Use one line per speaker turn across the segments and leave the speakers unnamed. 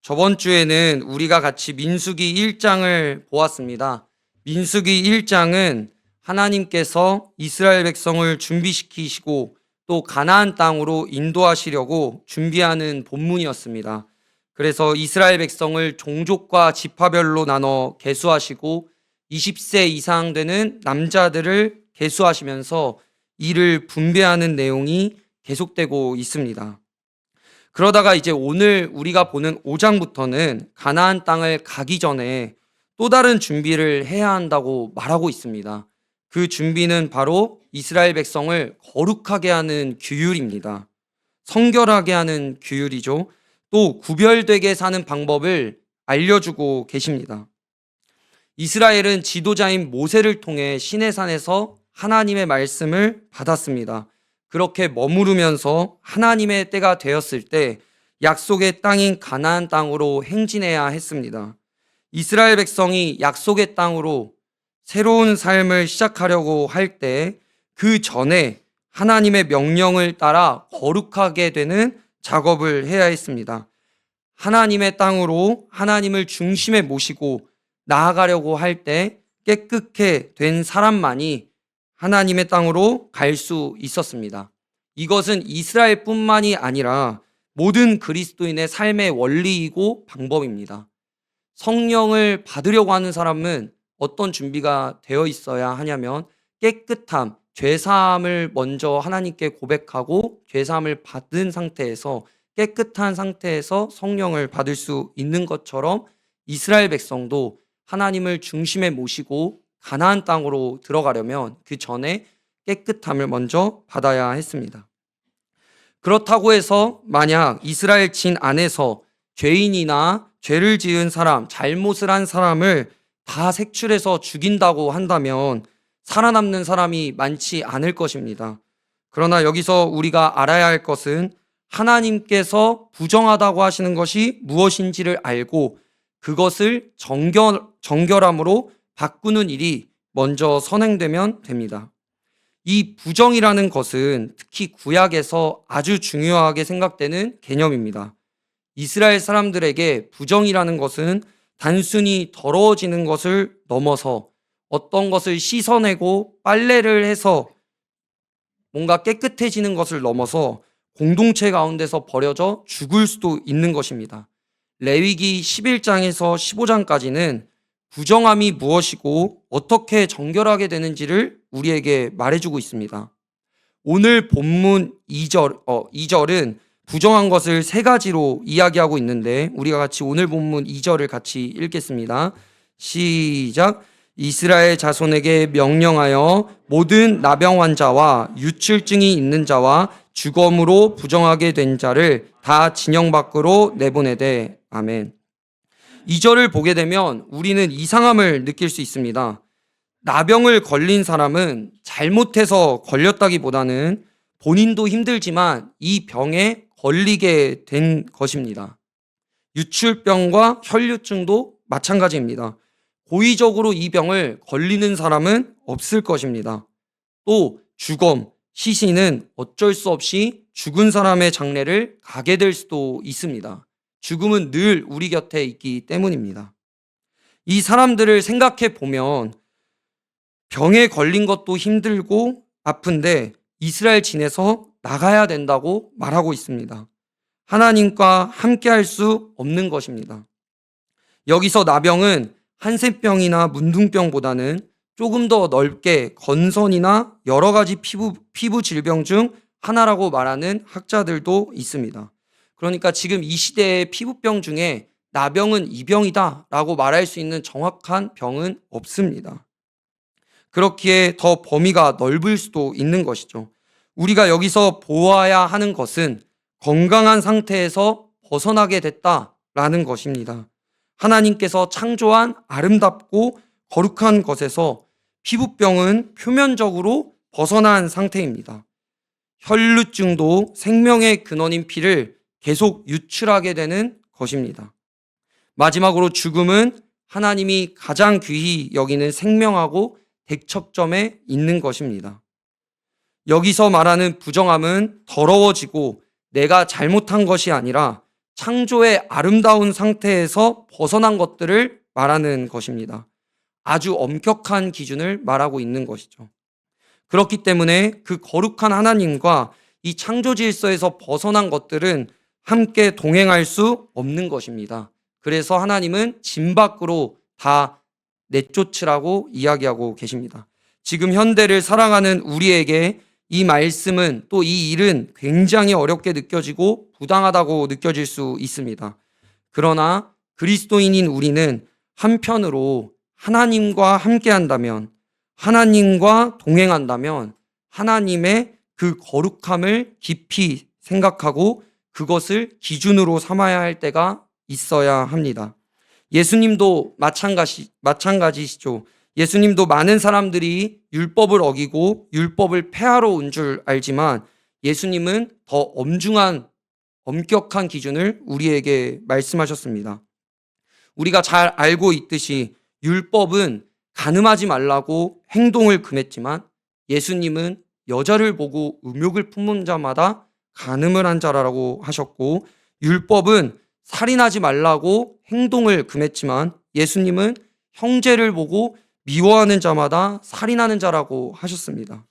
저번 주에는 우리가 같이 민수기 1장을 보았습니다. 민수기 1장은 하나님께서 이스라엘 백성을 준비시키시고 또 가나안 땅으로 인도하시려고 준비하는 본문이었습니다. 그래서 이스라엘 백성을 종족과 지파별로 나눠 계수하시고 20세 이상 되는 남자들을 계수하시면서 이를 분배하는 내용이 계속되고 있습니다. 그러다가 이제 오늘 우리가 보는 5장부터는 가나안 땅을 가기 전에 또 다른 준비를 해야 한다고 말하고 있습니다. 그 준비는 바로 이스라엘 백성을 거룩하게 하는 규율입니다. 성결하게 하는 규율이죠. 또 구별되게 사는 방법을 알려주고 계십니다. 이스라엘은 지도자인 모세를 통해 시내산에서 하나님의 말씀을 받았습니다. 그렇게 머무르면서 하나님의 때가 되었을 때 약속의 땅인 가나안 땅으로 행진해야 했습니다. 이스라엘 백성이 약속의 땅으로 새로운 삶을 시작하려고 할 때 그 전에 하나님의 명령을 따라 거룩하게 되는 작업을 해야 했습니다. 하나님의 땅으로 하나님을 중심에 모시고 나아가려고 할 때 깨끗게 된 사람만이 하나님의 땅으로 갈 수 있었습니다. 이것은 이스라엘뿐만이 아니라 모든 그리스도인의 삶의 원리이고 방법입니다. 성령을 받으려고 하는 사람은 어떤 준비가 되어 있어야 하냐면 깨끗함, 죄사함을 먼저 하나님께 고백하고 죄사함을 받은 상태에서 깨끗한 상태에서 성령을 받을 수 있는 것처럼 이스라엘 백성도 하나님을 중심에 모시고 가나안 땅으로 들어가려면 그 전에 깨끗함을 먼저 받아야 했습니다. 그렇다고 해서 만약 이스라엘 진 안에서 죄인이나 죄를 지은 사람, 잘못을 한 사람을 다 색출해서 죽인다고 한다면 살아남는 사람이 많지 않을 것입니다. 그러나 여기서 우리가 알아야 할 것은 하나님께서 부정하다고 하시는 것이 무엇인지를 알고 그것을 정결함으로 바꾸는 일이 먼저 선행되면 됩니다. 이 부정이라는 것은 특히 구약에서 아주 중요하게 생각되는 개념입니다. 이스라엘 사람들에게 부정이라는 것은 단순히 더러워지는 것을 넘어서 어떤 것을 씻어내고 빨래를 해서 뭔가 깨끗해지는 것을 넘어서 공동체 가운데서 버려져 죽을 수도 있는 것입니다. 레위기 11장에서 15장까지는 부정함이 무엇이고 어떻게 정결하게 되는지를 우리에게 말해주고 있습니다. 오늘 본문 2절은 부정한 것을 세 가지로 이야기하고 있는데 우리가 같이 오늘 본문 2절을 같이 읽겠습니다. 시작. 이스라엘 자손에게 명령하여 모든 나병 환자와 유출증이 있는 자와 주검으로 부정하게 된 자를 다 진영 밖으로 내보내되. 아멘. 2절을 보게 되면 우리는 이상함을 느낄 수 있습니다. 나병을 걸린 사람은 잘못해서 걸렸다기보다는 본인도 힘들지만 이 병에 걸리게 된 것입니다. 유출병과 혈류증도 마찬가지입니다. 고의적으로 이 병을 걸리는 사람은 없을 것입니다. 또 주검, 시신은 어쩔 수 없이 죽은 사람의 장례를 가게 될 수도 있습니다. 죽음은 늘 우리 곁에 있기 때문입니다. 이 사람들을 생각해 보면 병에 걸린 것도 힘들고 아픈데 이스라엘 진에서 나가야 된다고 말하고 있습니다. 하나님과 함께 할 수 없는 것입니다. 여기서 나병은 한센병이나 문둥병보다는 조금 더 넓게 건선이나 여러 가지 피부 질병 중 하나라고 말하는 학자들도 있습니다. 그러니까 지금 이 시대의 피부병 중에 나병은 이 병이다 라고 말할 수 있는 정확한 병은 없습니다. 그렇기에 더 범위가 넓을 수도 있는 것이죠. 우리가 여기서 보아야 하는 것은 건강한 상태에서 벗어나게 됐다라는 것입니다. 하나님께서 창조한 아름답고 거룩한 것에서 피부병은 표면적으로 벗어난 상태입니다. 혈루증도 생명의 근원인 피를 계속 유출하게 되는 것입니다. 마지막으로 죽음은 하나님이 가장 귀히 여기는 생명하고 대척점에 있는 것입니다. 여기서 말하는 부정함은 더러워지고 내가 잘못한 것이 아니라 창조의 아름다운 상태에서 벗어난 것들을 말하는 것입니다. 아주 엄격한 기준을 말하고 있는 것이죠. 그렇기 때문에 그 거룩한 하나님과 이 창조 질서에서 벗어난 것들은 함께 동행할 수 없는 것입니다. 그래서 하나님은 진 밖으로 다 내쫓으라고 이야기하고 계십니다. 지금 현대를 살아가는 우리에게 이 말씀은, 또 이 일은 굉장히 어렵게 느껴지고 부당하다고 느껴질 수 있습니다. 그러나 그리스도인인 우리는 한편으로 하나님과 함께 한다면, 하나님과 동행한다면 하나님의 그 거룩함을 깊이 생각하고 그것을 기준으로 삼아야 할 때가 있어야 합니다. 예수님도 마찬가지시죠. 예수님도 많은 사람들이 율법을 어기고 율법을 폐하러 온 줄 알지만 예수님은 더 엄격한 기준을 우리에게 말씀하셨습니다. 우리가 잘 알고 있듯이 율법은 간음하지 말라고 행동을 금했지만 예수님은 여자를 보고 음욕을 품은 자마다 간음을 한 자라고 하셨고, 율법은 살인하지 말라고 행동을 금했지만 예수님은 형제를 보고 미워하는 자마다 살인하는 자라고 하셨습니다.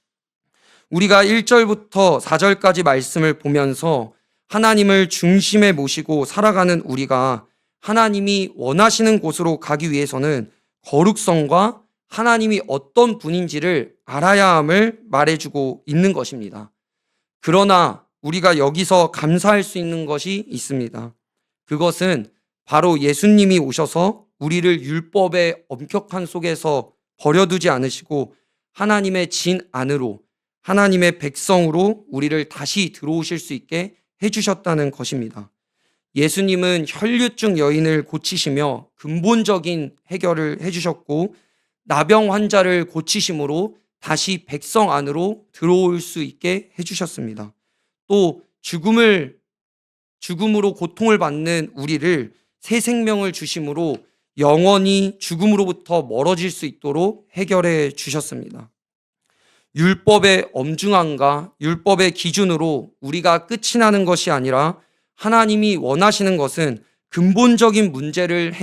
우리가 1절부터 4절까지 말씀을 보면서 하나님을 중심에 모시고 살아가는 우리가 하나님이 원하시는 곳으로 가기 위해서는 거룩성과 하나님이 어떤 분인지를 알아야 함을 말해주고 있는 것입니다. 그러나 우리가 여기서 감사할 수 있는 것이 있습니다. 그것은 바로 예수님이 오셔서 우리를 율법의 엄격한 속에서 버려두지 않으시고 하나님의 진 안으로, 하나님의 백성으로 우리를 다시 들어오실 수 있게 해주셨다는 것입니다. 예수님은 혈류증 여인을 고치시며 근본적인 해결을 해주셨고, 나병 환자를 고치심으로 다시 백성 안으로 들어올 수 있게 해주셨습니다. 또 죽음으로 고통을 받는 우리를 새 생명을 주심으로 영원히 죽음으로부터 멀어질 수 있도록 해결해 주셨습니다. 율법의 엄중함과 율법의 기준으로 우리가 끝이 나는 것이 아니라 하나님이 원하시는 것은 근본적인 문제를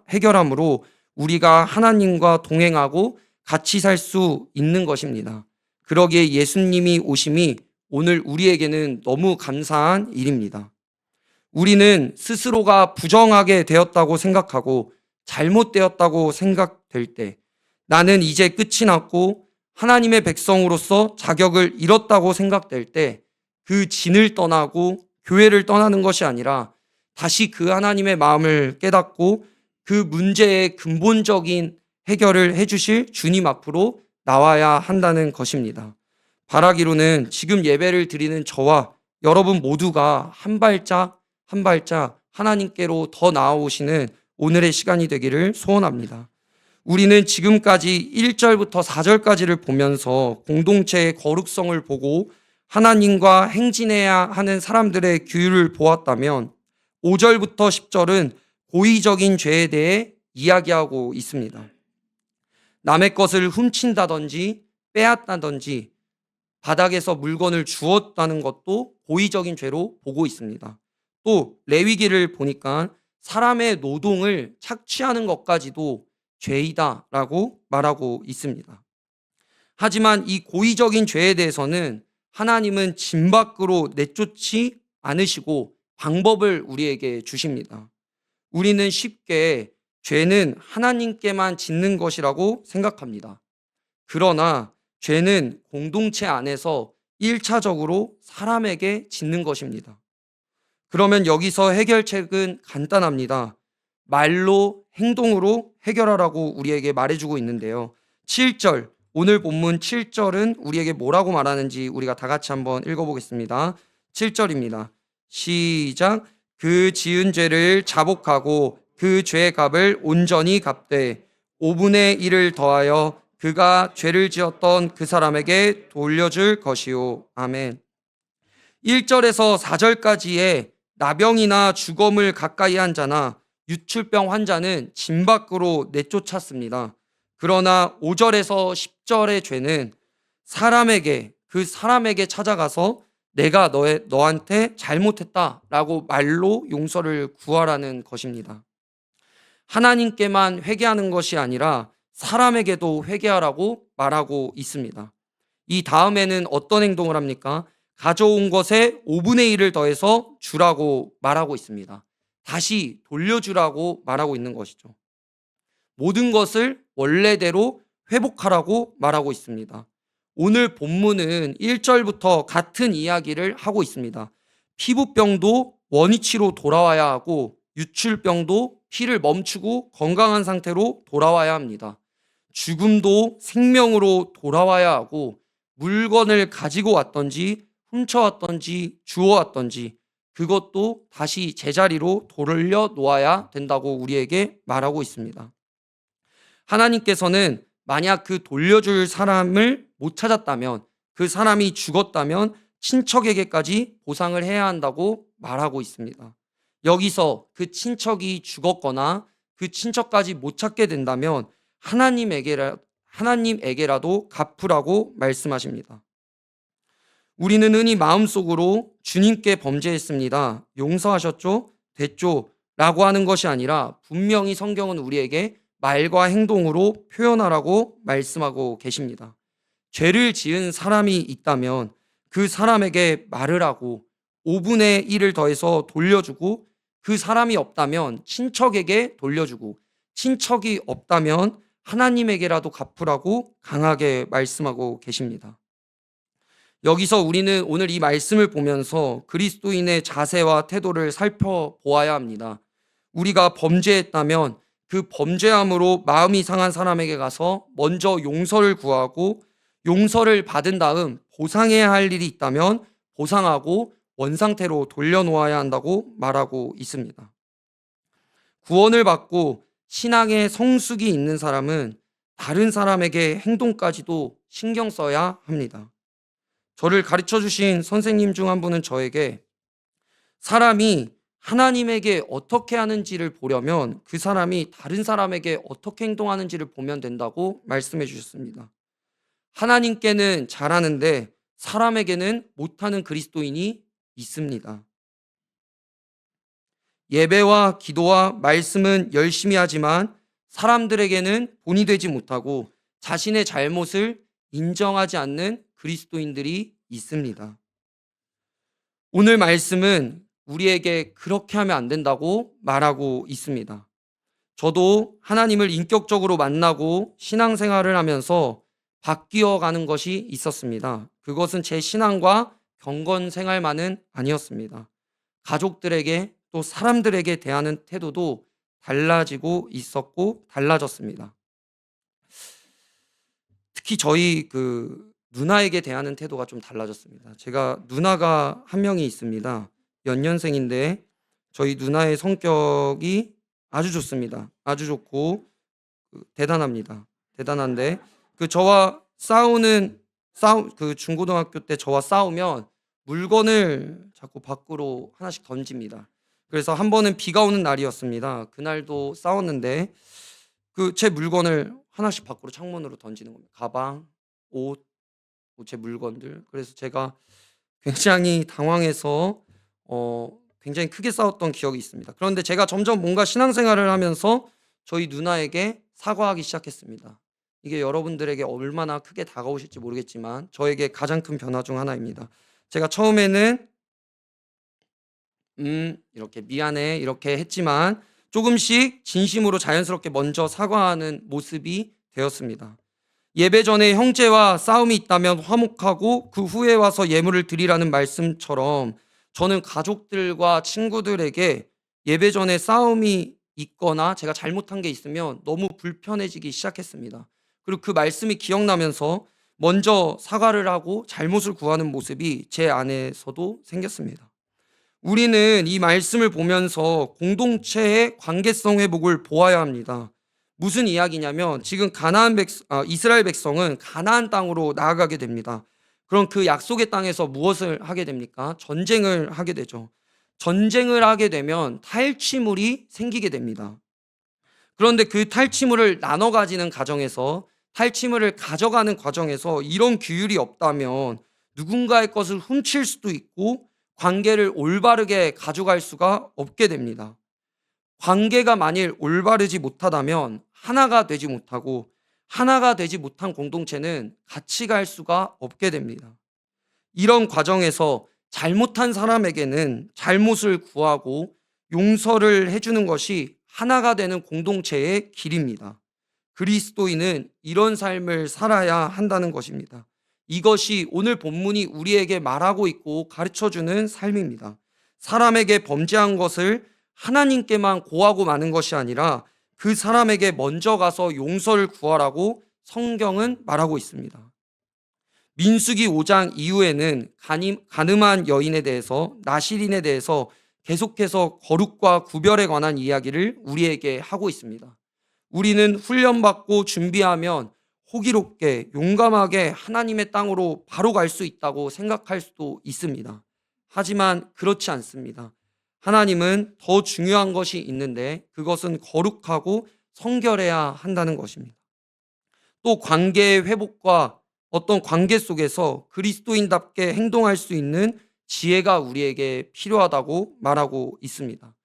해결함으로 우리가 하나님과 동행하고 같이 살 수 있는 것입니다. 그러기에 예수님이 오심이 오늘 우리에게는 너무 감사한 일입니다. 우리는 스스로가 부정하게 되었다고 생각하고 잘못되었다고 생각될 때, 나는 이제 끝이 났고 하나님의 백성으로서 자격을 잃었다고 생각될 때 그 진을 떠나고 교회를 떠나는 것이 아니라 다시 그 하나님의 마음을 깨닫고 그 문제의 근본적인 해결을 해주실 주님 앞으로 나와야 한다는 것입니다. 바라기로는 지금 예배를 드리는 저와 여러분 모두가 한 발짝 한 발짝 하나님께로 더 나아오시는 오늘의 시간이 되기를 소원합니다. 우리는 지금까지 1절부터 4절까지를 보면서 공동체의 거룩성을 보고 하나님과 행진해야 하는 사람들의 규율을 보았다면 5절부터 10절은 고의적인 죄에 대해 이야기하고 있습니다. 남의 것을 훔친다든지 빼앗다든지 바닥에서 물건을 주웠다는 것도 고의적인 죄로 보고 있습니다. 또 레위기를 보니까 사람의 노동을 착취하는 것까지도 죄이다라고 말하고 있습니다. 하지만 이 고의적인 죄에 대해서는 하나님은 진 밖으로 내쫓지 않으시고 방법을 우리에게 주십니다. 우리는 쉽게 죄는 하나님께만 짓는 것이라고 생각합니다. 그러나 죄는 공동체 안에서 1차적으로 사람에게 짓는 것입니다. 그러면 여기서 해결책은 간단합니다. 말로, 행동으로 해결하라고 우리에게 말해주고 있는데요. 7절, 오늘 본문 7절은 우리에게 뭐라고 말하는지 우리가 다 같이 한번 읽어보겠습니다. 7절입니다. 시작. 그 지은 죄를 자복하고 그 죄의 값을 온전히 갚되 5분의 1을 더하여 그가 죄를 지었던 그 사람에게 돌려줄 것이요. 아멘. 1절에서 4절까지의 나병이나 죽음을 가까이 한 자나 유출병 환자는 진 밖으로 내쫓았습니다. 그러나 5절에서 10절의 죄는 그 사람에게 찾아가서 내가 너한테 잘못했다라고 말로 용서를 구하라는 것입니다. 하나님께만 회개하는 것이 아니라 사람에게도 회개하라고 말하고 있습니다. 이 다음에는 어떤 행동을 합니까? 가져온 것에 5분의 1을 더해서 주라고 말하고 있습니다. 다시 돌려주라고 말하고 있는 것이죠. 모든 것을 원래대로 회복하라고 말하고 있습니다. 오늘 본문은 1절부터 같은 이야기를 하고 있습니다. 피부병도 원위치로 돌아와야 하고 유출병도 피를 멈추고 건강한 상태로 돌아와야 합니다. 죽음도 생명으로 돌아와야 하고 물건을 가지고 왔던지 훔쳐왔던지 주워왔던지 그것도 다시 제자리로 돌려 놓아야 된다고 우리에게 말하고 있습니다. 하나님께서는 만약 그 돌려줄 사람을 못 찾았다면, 그 사람이 죽었다면 친척에게까지 보상을 해야 한다고 말하고 있습니다. 여기서 그 친척이 죽었거나 그 친척까지 못 찾게 된다면 하나님에게라도 갚으라고 말씀하십니다. 우리는 흔히 마음속으로 주님께 범죄했습니다, 용서하셨죠? 됐죠? 라고 하는 것이 아니라 분명히 성경은 우리에게 말과 행동으로 표현하라고 말씀하고 계십니다. 죄를 지은 사람이 있다면 그 사람에게 말을 하고 5분의 1을 더해서 돌려주고, 그 사람이 없다면 친척에게 돌려주고, 친척이 없다면 하나님에게라도 갚으라고 강하게 말씀하고 계십니다. 여기서 우리는 오늘 이 말씀을 보면서 그리스도인의 자세와 태도를 살펴보아야 합니다. 우리가 범죄했다면 그 범죄함으로 마음이 상한 사람에게 가서 먼저 용서를 구하고, 용서를 받은 다음 보상해야 할 일이 있다면 보상하고 원상태로 돌려놓아야 한다고 말하고 있습니다. 구원을 받고 신앙의 성숙이 있는 사람은 다른 사람에게 행동까지도 신경 써야 합니다. 저를 가르쳐 주신 선생님 중 한 분은 저에게 사람이 하나님에게 어떻게 하는지를 보려면 그 사람이 다른 사람에게 어떻게 행동하는지를 보면 된다고 말씀해 주셨습니다. 하나님께는 잘하는데 사람에게는 못하는 그리스도인이 있습니다. 예배와 기도와 말씀은 열심히 하지만 사람들에게는 본이 되지 못하고 자신의 잘못을 인정하지 않는 그리스도인들이 있습니다. 오늘 말씀은 우리에게 그렇게 하면 안 된다고 말하고 있습니다. 저도 하나님을 인격적으로 만나고 신앙생활을 하면서 바뀌어 가는 것이 있었습니다. 그것은 제 신앙과 경건 생활만은 아니었습니다. 가족들에게 또 사람들에게 대하는 태도도 달라지고 있었고 달라졌습니다. 특히 저희 누나에게 대하는 태도가 좀 달라졌습니다. 제가 누나가 한 명이 있습니다. 연년생인데 저희 누나의 성격이 아주 좋습니다. 아주 좋고 대단합니다. 대단한데 저와 중고등학교 때 저와 싸우면 물건을 자꾸 밖으로 하나씩 던집니다. 그래서 한 번은 비가 오는 날이었습니다. 그날도 싸웠는데 제 물건을 하나씩 밖으로 창문으로 던지는 겁니다. 가방, 옷, 제 물건들. 그래서 제가 굉장히 당황해서 굉장히 크게 싸웠던 기억이 있습니다. 그런데 제가 점점 뭔가 신앙생활을 하면서 저희 누나에게 사과하기 시작했습니다. 이게 여러분들에게 얼마나 크게 다가오실지 모르겠지만 저에게 가장 큰 변화 중 하나입니다. 제가 처음에는 이렇게 미안해 이렇게 했지만 조금씩 진심으로 자연스럽게 먼저 사과하는 모습이 되었습니다. 예배 전에 형제와 싸움이 있다면 화목하고 그 후에 와서 예물을 드리라는 말씀처럼 저는 가족들과 친구들에게 예배 전에 싸움이 있거나 제가 잘못한 게 있으면 너무 불편해지기 시작했습니다. 그리고 그 말씀이 기억나면서 먼저 사과를 하고 잘못을 구하는 모습이 제 안에서도 생겼습니다. 우리는 이 말씀을 보면서 공동체의 관계성 회복을 보아야 합니다. 무슨 이야기냐면 지금 이스라엘 백성은 가나안 땅으로 나아가게 됩니다. 그럼 그 약속의 땅에서 무엇을 하게 됩니까? 전쟁을 하게 되죠. 전쟁을 하게 되면 탈취물이 생기게 됩니다. 그런데 그 탈취물을 나눠 가지는 과정에서 탈취물을 가져가는 과정에서 이런 규율이 없다면 누군가의 것을 훔칠 수도 있고 관계를 올바르게 가져갈 수가 없게 됩니다. 관계가 만일 올바르지 못하다면 하나가 되지 못하고 하나가 되지 못한 공동체는 같이 갈 수가 없게 됩니다. 이런 과정에서 잘못한 사람에게는 잘못을 구하고 용서를 해주는 것이 하나가 되는 공동체의 길입니다. 그리스도인은 이런 삶을 살아야 한다는 것입니다. 이것이 오늘 본문이 우리에게 말하고 있고 가르쳐주는 삶입니다. 사람에게 범죄한 것을 하나님께만 고하고 마는 것이 아니라 그 사람에게 먼저 가서 용서를 구하라고 성경은 말하고 있습니다. 민수기 5장 이후에는 간음한 여인에 대해서, 나실인에 대해서 계속해서 거룩과 구별에 관한 이야기를 우리에게 하고 있습니다. 우리는 훈련받고 준비하면 호기롭게 용감하게 하나님의 땅으로 바로 갈 수 있다고 생각할 수도 있습니다. 하지만 그렇지 않습니다. 하나님은 더 중요한 것이 있는데 그것은 거룩하고 성결해야 한다는 것입니다. 또 관계의 회복과 어떤 관계 속에서 그리스도인답게 행동할 수 있는 지혜가 우리에게 필요하다고 말하고 있습니다.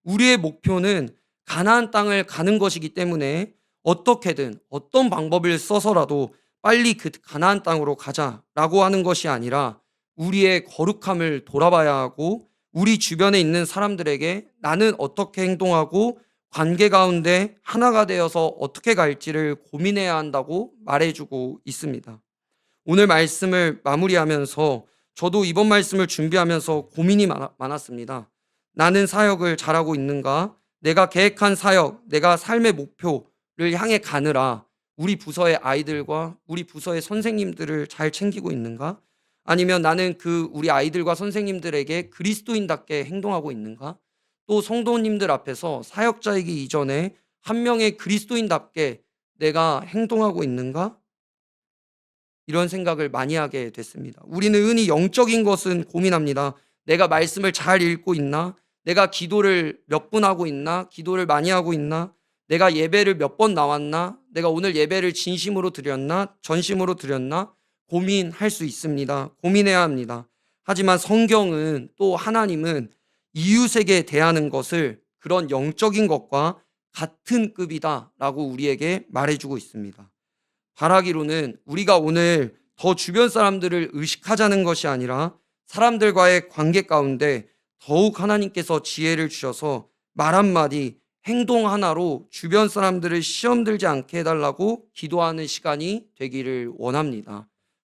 우리의 목표는 가나안 땅을 가는 것이기 때문에 어떻게든 어떤 방법을 써서라도 빨리 그 가나안 땅으로 가자라고 하는 것이 아니라 우리의 거룩함을 돌아봐야 하고 우리 주변에 있는 사람들에게 나는 어떻게 행동하고 관계 가운데 하나가 되어서 어떻게 갈지를 고민해야 한다고 말해주고 있습니다. 오늘 말씀을 마무리하면서 저도 이번 말씀을 준비하면서 고민이 많았습니다. 나는 사역을 잘하고 있는가? 내가 계획한 사역, 내가 삶의 목표를 향해 가느라 우리 부서의 아이들과 우리 부서의 선생님들을 잘 챙기고 있는가? 아니면 나는 우리 아이들과 선생님들에게 그리스도인답게 행동하고 있는가? 또 성도님들 앞에서 사역자이기 이전에 한 명의 그리스도인답게 내가 행동하고 있는가? 이런 생각을 많이 하게 됐습니다. 우리는 흔히 영적인 것은 고민합니다. 내가 말씀을 잘 읽고 있나? 내가 기도를 몇 분 하고 있나? 기도를 많이 하고 있나? 내가 예배를 몇 번 나왔나? 내가 오늘 예배를 진심으로 드렸나? 전심으로 드렸나? 고민할 수 있습니다. 고민해야 합니다. 하지만 성경은 또 하나님은 이웃에게 대하는 것을 그런 영적인 것과 같은 급이다라고 우리에게 말해주고 있습니다. 바라기로는 우리가 오늘 더 주변 사람들을 의식하자는 것이 아니라 사람들과의 관계 가운데 더욱 하나님께서 지혜를 주셔서 말 한마디, 행동 하나로 주변 사람들을 시험 들지 않게 해달라고 기도하는 시간이 되기를 원합니다.